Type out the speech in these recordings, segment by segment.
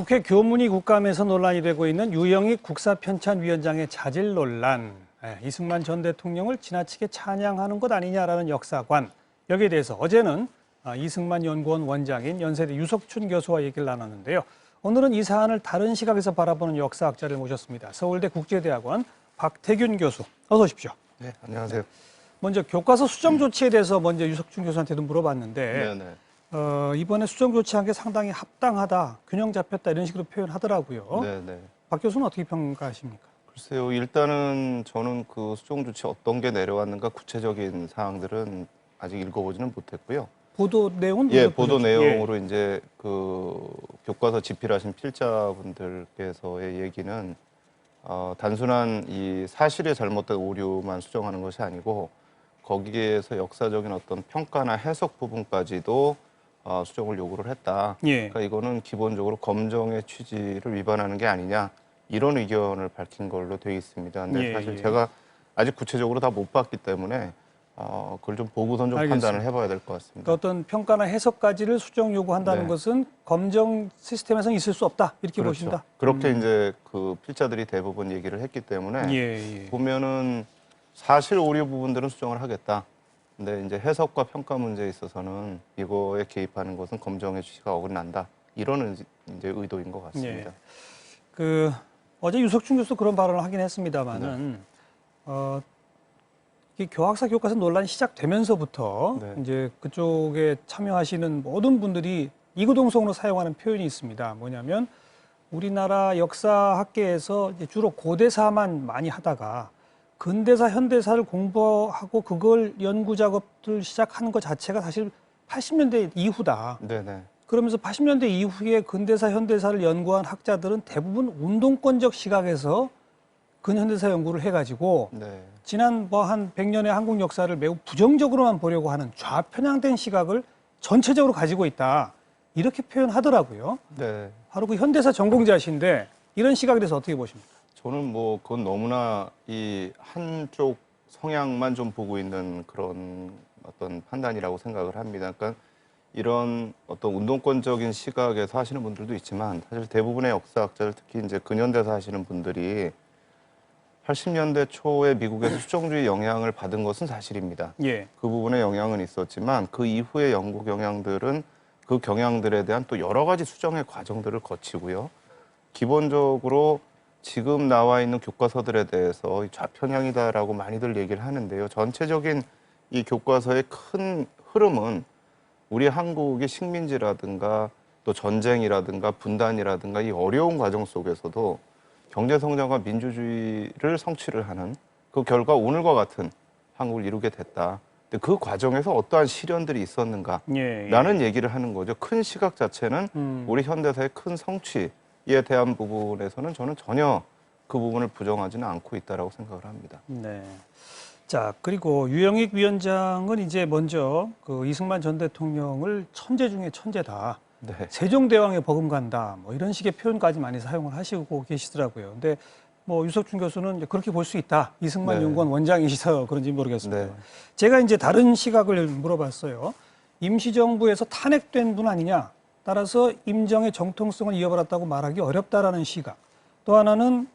국회 교문위 국감에서 논란이 되고 있는 유영익 국사편찬위원장의 자질 논란, 이승만 전 대통령을 지나치게 찬양하는 것 아니냐라는 역사관, 여기에 대해서 어제는 이승만 연구원 원장인 연세대 유석춘 교수와 얘기를 나눴는데요. 오늘은 이 사안을 다른 시각에서 바라보는 역사학자를 모셨습니다. 서울대 국제대학원 박태균 교수, 어서 오십시오. 네, 안녕하세요. 먼저 교과서 수정 조치에 대해서 먼저 유석춘 교수한테도 물어봤는데 이번에 수정 조치한 게 상당히 합당하다, 균형 잡혔다 이런 식으로 표현하더라고요. 박 교수는 어떻게 평가하십니까? 글쎄요, 일단은 저는 그 수정 조치 어떤 게 내려왔는가 구체적인 사항들은 아직 읽어보지는 못했고요. 보도 내용은? 예, 보도 내용으로 이제 그 교과서 집필하신 필자분들께서의 얘기는 단순한 이 사실에 잘못된 오류만 수정하는 것이 아니고 거기에서 역사적인 어떤 평가나 해석 부분까지도 수정을 요구를 했다. 그러니까 이거는 기본적으로 검정의 취지를 위반하는 게 아니냐 이런 의견을 밝힌 걸로 되어 있습니다. 근데 사실 제가 아직 구체적으로 다 못 봤기 때문에 그걸 좀 보고선 좀 판단을 해봐야 될 것 같습니다. 그러니까 어떤 평가나 해석까지를 수정 요구한다는 것은 검정 시스템에서는 있을 수 없다 이렇게 보신다. 그렇게 이제 그 필자들이 대부분 얘기를 했기 때문에 보면은 사실 오류 부분들은 수정을 하겠다. 근데 이제 해석과 평가 문제에 있어서는 이거에 개입하는 것은 검정의 취지가 어긋난다. 이런 이제 의도인 것 같습니다. 그 어제 유석춘 교수도 그런 발언을 하긴 했습니다만은 이 교학사 교과서 논란이 시작되면서부터 이제 그쪽에 참여하시는 모든 분들이 이구동성으로 사용하는 표현이 있습니다. 뭐냐면 우리나라 역사학계에서 주로 고대사만 많이 하다가 근대사, 현대사를 공부하고 그걸 연구 작업을 시작하는 것 자체가 사실 80년대 이후다. 그러면서 80년대 이후에 근대사, 현대사를 연구한 학자들은 대부분 운동권적 시각에서 근현대사 연구를 해가지고 지난 뭐 한 100년의 한국 역사를 매우 부정적으로만 보려고 하는 좌편향된 시각을 전체적으로 가지고 있다. 이렇게 표현하더라고요. 바로 그 현대사 전공자신데 이런 시각에 대해서 어떻게 보십니까? 저는 뭐 그건 너무나 이 한쪽 성향만 좀 보고 있는 그런 어떤 판단이라고 생각을 합니다. 그러니까 이런 어떤 운동권적인 시각에서 하시는 분들도 있지만 사실 대부분의 역사학자들 특히 이제 근현대사 하시는 분들이 80년대 초에 미국에서 수정주의 영향을 받은 것은 사실입니다. 그 부분에 영향은 있었지만 그 이후의 영국 영향들은 그 경향들에 대한 또 여러 가지 수정의 과정들을 거치고요. 기본적으로 지금 나와 있는 교과서들에 대해서 좌편향이다라고 많이들 얘기를 하는데요. 전체적인 이 교과서의 큰 흐름은 우리 한국의 식민지라든가 또 전쟁이라든가 분단이라든가 이 어려운 과정 속에서도 경제성장과 민주주의를 성취를 하는 그 결과 오늘과 같은 한국을 이루게 됐다. 근데 그 과정에서 어떠한 시련들이 있었는가라는 얘기를 하는 거죠. 큰 시각 자체는 우리 현대사의 큰 성취에 대한 부분에서는 저는 전혀 그 부분을 부정하지는 않고 있다라고 생각을 합니다. 자, 그리고 유영익 위원장은 이제 먼저 그 이승만 전 대통령을 천재 중에 천재다. 세종대왕에 버금간다. 뭐 이런 식의 표현까지 많이 사용을 하시고 계시더라고요. 근데 뭐 유석춘 교수는 이제 그렇게 볼 수 있다. 이승만 연구원 원장이셔서 그런지 모르겠습니다. 제가 이제 다른 시각을 물어봤어요. 임시정부에서 탄핵된 분 아니냐. 따라서 임정의 정통성을 이어받았다고 말하기 어렵다라는 시각. 또 하나는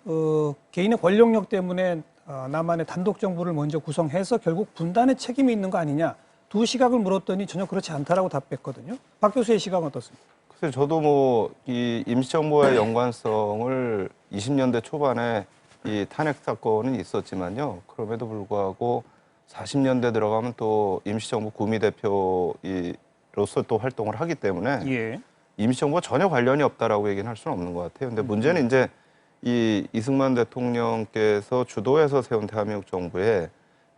개인의 권력력 때문에 남한의 단독 정부를 먼저 구성해서 결국 분단의 책임이 있는 거 아니냐. 두 시각을 물었더니 전혀 그렇지 않다라고 답했거든요. 박 교수의 시각은 어떻습니까? 글쎄요, 저도 뭐 이 임시정부와의 연관성을 20년대 초반에 이 탄핵 사건은 있었지만요. 그럼에도 불구하고 40년대 들어가면 또 임시정부 구미대표로서 또 활동을 하기 때문에 임시정부와 전혀 관련이 없다라고 얘기는 할 수는 없는 것 같아요. 근데 문제는 이제 이 이승만 대통령께서 주도해서 세운 대한민국 정부에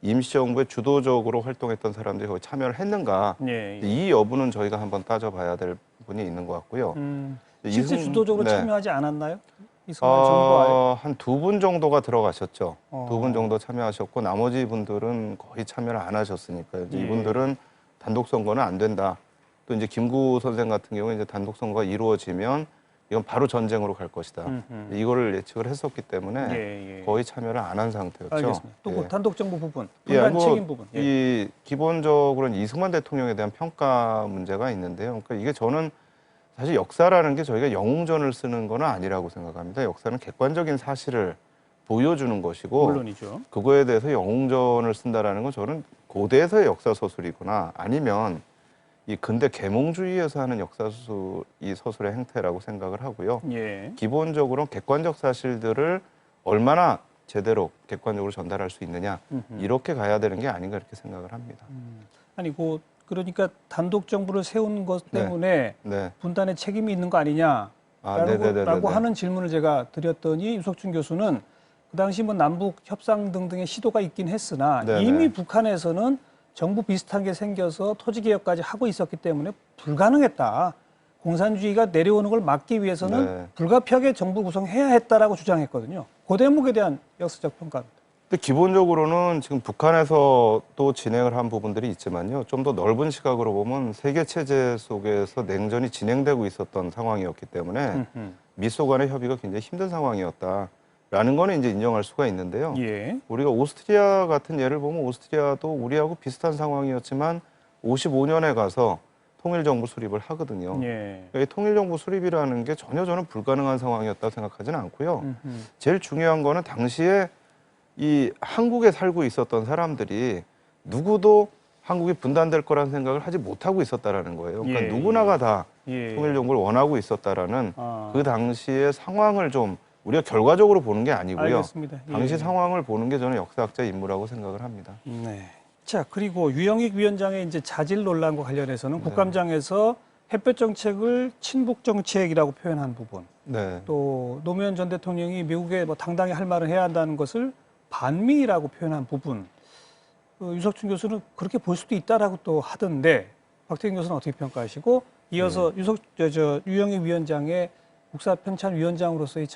임시정부에 주도적으로 활동했던 사람들이 거기 참여를 했는가 이 여부는 저희가 한번 따져봐야 될 부분이 있는 것 같고요. 실제 주도적으로 참여하지 않았나요? 이승만 정부와 한 2분 정도가 들어가셨죠. 2분 정도 참여하셨고 나머지 분들은 거의 참여를 안 하셨으니까요. 이분들은 단독 선거는 안 된다. 또 이제 김구 선생 같은 경우에 이제 단독 선거가 이루어지면 이건 바로 전쟁으로 갈 것이다. 이거를 예측을 했었기 때문에 거의 참여를 안 한 상태였죠. 알겠습니다. 또 그 단독 정부 부분, 분단 책임 부분. 이 기본적으로는 이승만 대통령에 대한 평가 문제가 있는데요. 그러니까 이게 저는 사실 역사라는 게 저희가 영웅전을 쓰는 건 아니라고 생각합니다. 역사는 객관적인 사실을 보여주는 것이고 물론이죠. 그거에 대해서 영웅전을 쓴다라는 건 저는 고대에서의 역사 소설이거나 아니면 이 근대 계몽주의에서 하는 역사 소설, 이 소설의 행태라고 생각을 하고요. 예. 기본적으로 객관적 사실들을 얼마나 제대로 객관적으로 전달할 수 있느냐 이렇게 가야 되는 게 아닌가 이렇게 생각을 합니다. 아니 그러니까 단독 정부를 세운 것 네. 때문에 네. 분단의 책임이 있는 거 아니냐라고 네네네네. 하는 질문을 제가 드렸더니 유석준 교수는 그 당시 뭐 남북 협상 등등의 시도가 있긴 했으나 네네. 이미 북한에서는 정부 비슷한 게 생겨서 토지 개혁까지 하고 있었기 때문에 불가능했다. 공산주의가 내려오는 걸 막기 위해서는 네. 불가피하게 정부 구성해야 했다라고 주장했거든요. 그 대목에 대한 역사적 평가입니다. 근데 기본적으로는 지금 북한에서 또 진행을 한 부분들이 있지만요. 좀 더 넓은 시각으로 보면 세계 체제 속에서 냉전이 진행되고 있었던 상황이었기 때문에 미소 간의 협의가 굉장히 힘든 상황이었다라는 거는 이제 인정할 수가 있는데요. 예. 우리가 오스트리아 같은 예를 보면 오스트리아도 우리하고 비슷한 상황이었지만 55년에 가서 통일정부 수립을 하거든요. 예. 이 통일정부 수립이라는 게 전혀 저는 불가능한 상황이었다고 생각하지는 않고요. 제일 중요한 거는 당시에 이 한국에 살고 있었던 사람들이 누구도 한국이 분단될 거라는 생각을 하지 못하고 있었다라는 거예요. 그러니까 예, 누구나가 다 예. 통일정부를 원하고 있었다라는 아. 그 당시의 상황을 좀 우리가 결과적으로 보는 게 아니고요. 알겠습니다. 당시 예. 상황을 보는 게 저는 역사학자의 임무라고 생각을 합니다. 네. 자, 그리고 유영익 위원장의 이제 자질 논란과 관련해서는 국감장에서 햇볕 정책을 친북 정책이라고 표현한 부분, 네. 또 노무현 전 대통령이 미국에 뭐 당당히 할 말을 해야 한다는 것을 반미라고 표현한 부분, 유석준 교수는 그렇게 볼 수도 있다라고 또 하던데 박태경 교수는 어떻게 평가하시고 이어서 유영익 위원장의 국사편찬위원장으로서의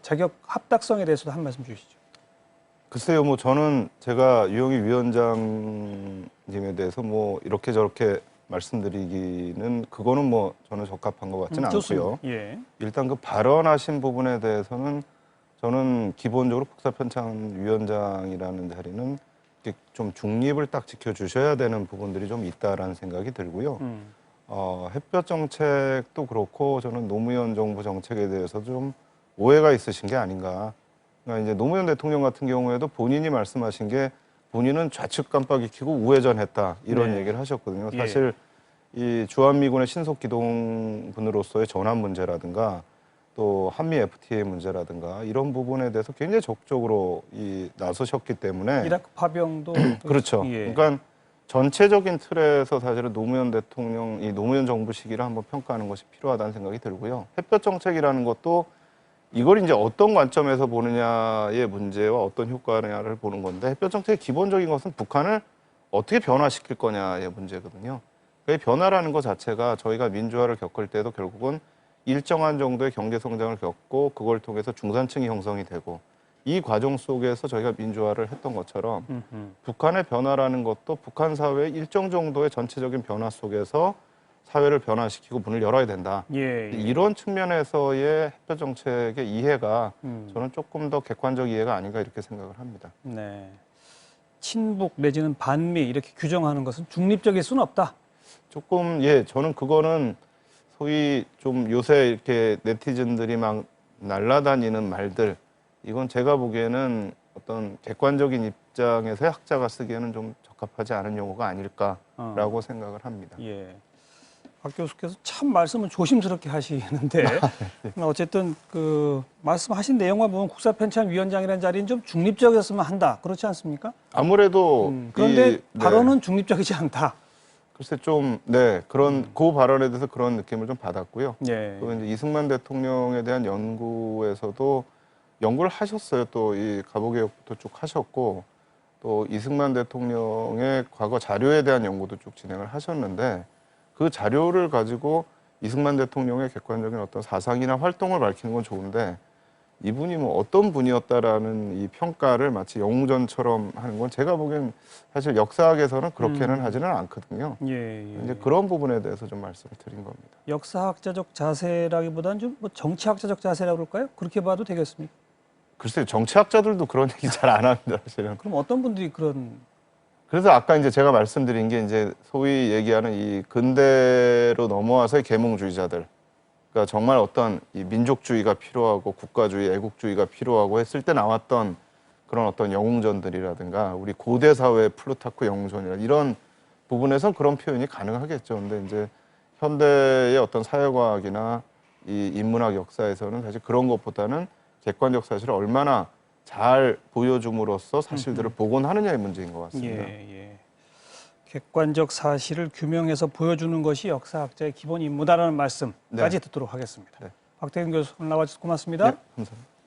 자격 합당성에 대해서도 한 말씀 주시죠. 글쎄요, 뭐 저는 제가 유영익 위원장님에 대해서 뭐 이렇게 저렇게 말씀드리기는 그거는 뭐 저는 적합한 것 같지는 않고요. 예. 일단 그 발언하신 부분에 대해서는 저는 기본적으로 국사편찬위원장이라는 자리는 이렇게 좀 중립을 딱 지켜주셔야 되는 부분들이 좀 있다라는 생각이 들고요. 햇볕 정책도 그렇고 저는 노무현 정부 정책에 대해서 좀 오해가 있으신 게 아닌가. 그러니까 이제 노무현 대통령 같은 경우에도 본인이 말씀하신 게 본인은 좌측 깜빡이 켜고 우회전했다 이런 네. 얘기를 하셨거든요. 예. 사실 이 주한미군의 신속 기동분으로서의 전환 문제라든가 또 한미 FTA 문제라든가 이런 부분에 대해서 굉장히 적극적으로 나서셨기 때문에 이라크 파병도 그렇죠. 예. 그러니까 전체적인 틀에서 사실은 노무현 대통령, 이 노무현 정부 시기를 한번 평가하는 것이 필요하다는 생각이 들고요. 햇볕 정책이라는 것도 이걸 이제 어떤 관점에서 보느냐의 문제와 어떤 효과냐를 보는 건데 햇볕 정책의 기본적인 것은 북한을 어떻게 변화시킬 거냐의 문제거든요. 그 변화라는 것 자체가 저희가 민주화를 겪을 때도 결국은 일정한 정도의 경제 성장을 겪고 그걸 통해서 중산층이 형성이 되고 이 과정 속에서 저희가 민주화를 했던 것처럼 북한의 변화라는 것도 북한 사회의 일정 정도의 전체적인 변화 속에서 사회를 변화시키고 문을 열어야 된다. 예. 이런 측면에서의 햇볕 정책의 이해가 저는 조금 더 객관적 이해가 아닌가 이렇게 생각을 합니다. 네. 친북 내지는 반미 이렇게 규정하는 것은 중립적일 수는 없다. 조금 저는 그거는 소위 좀 요새 이렇게 네티즌들이 막 날라다니는 말들 이건 제가 보기에는 어떤 객관적인 입장에서 학자가 쓰기에는 좀 적합하지 않은 용어가 아닐까라고 생각을 합니다. 예. 박 교수께서 참 말씀을 조심스럽게 하시는데 어쨌든 그 말씀하신 내용만 보면 국사편찬위원장이라는 자리는 좀 중립적이었으면 한다. 그렇지 않습니까? 아무래도 그런데 발언은 중립적이지 않다. 글쎄 좀 그런 그 발언에 대해서 그런 느낌을 좀 받았고요. 예. 또 이제 이승만 대통령에 대한 연구에서도 연구를 하셨어요. 또 이 가보개혁부터 쭉 하셨고 또 이승만 대통령의 과거 자료에 대한 연구도 쭉 진행을 하셨는데 그 자료를 가지고 이승만 대통령의 객관적인 어떤 사상이나 활동을 밝히는 건 좋은데 이분이 뭐 어떤 분이었다라는 이 평가를 마치 영웅전처럼 하는 건 제가 보기엔 사실 역사학에서는 그렇게는 하지는 않거든요. 이제 그런 부분에 대해서 좀 말씀을 드린 겁니다. 역사학자적 자세라기보다는 좀 뭐 정치학자적 자세라고 그럴까요? 그렇게 봐도 되겠습니까? 글쎄요, 정치학자들도 그런 얘기 잘 안 합니다, 사실은. 그럼 어떤 분들이 그런 그래서 아까 이제 제가 말씀드린 게 이제 소위 얘기하는 이 근대로 넘어와서의 계몽주의자들 그러니까 정말 어떤 이 민족주의가 필요하고 국가주의, 애국주의가 필요하고 했을 때 나왔던 그런 어떤 영웅전들이라든가 우리 고대 사회의 플루타크 영웅전이라 이런 부분에서 그런 표현이 가능하겠죠. 근데 이제 현대의 어떤 사회과학이나 이 인문학 역사에서는 사실 그런 것보다는 객관적 사실을 얼마나 잘 보여줌으로써 사실들을 복원하느냐의 문제인 것 같습니다. 예. 객관적 사실을 규명해서 보여주는 것이 역사학자의 기본 임무다라는 말씀까지 네. 듣도록 하겠습니다. 네. 박태근 교수 오늘 나와주셔서 고맙습니다. 네, 감사합니다.